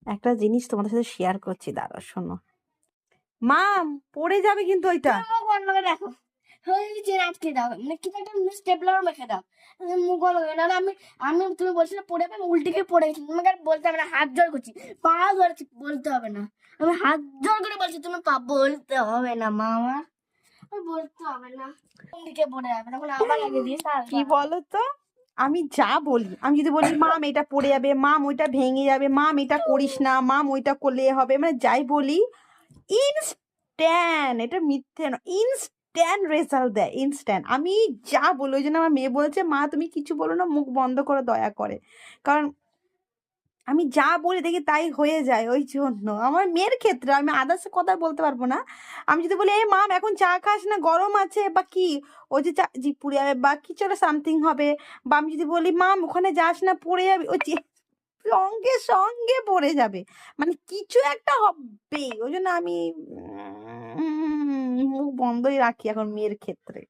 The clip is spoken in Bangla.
একটা জিনিস তোমাদের সাথে শেয়ার করছি, দাঁড়াও শোনো। মাম, পড়ে যাবে কিন্তু ওইটা। মুখ বন্ধ করে রাখো, চেন আটকে দাও, মানে কিছু একটা স্টেপলার মেখে দাও, মুখ বন্ধ করে। নাহলে আমি তুমি বলছিলে পড়ে যাবে, আমি উল্টে গিয়ে পড়ে গেছি। তোমাকে আর বলতে হবে না, হাত জোর করছি, পা ধরেছি, বলতে হবে না। আমি হাত জোর করে বলছি, তুমি পা বলতে হবে না মা, আমার বলতে হবে না। কোন দিকে পড়ে যাবে তখন আমার আগে দিয়ে কি বলো তো, আমি যা বলি, আমি যদি বলি মাম এটা পড়ে যাবে, মাম ওইটা ভেঙে যাবে, মাম এটা করিস না, মাম ওইটা করলে এ হবে, মানে যাই বলি ইনস্ট্যান্ট, এটা মিথ্যে না, ইনস্ট্যান্ট রেজাল্ট দেয়, ইনস্ট্যান্ট। আমি যা বলি, ওই জন্য আমার মেয়ে বলছে মা তুমি কিছু বলো না, মুখ বন্ধ করে দয়া করে, কারণ আমি যা বলি দেখি তাই হয়ে যায়। ওই জন্য আমার মেয়ের ক্ষেত্রে আমি আদার্স কথা বলতে পারবো না। আমি যদি বলি এই মাম এখন চা খাস না, গরম আছে, বা কি ওই যে চা জি পুড়ে যাবে বা কিছু একটা সামথিং হবে, বা আমি যদি বলি মাম ওখানে যাস না পড়ে যাবে, ওই যে সঙ্গে সঙ্গে পড়ে যাবে, মানে কিছু একটা হবেই। ওই জন্য আমি মুখ বন্ধই রাখি এখন মেয়ের ক্ষেত্রে।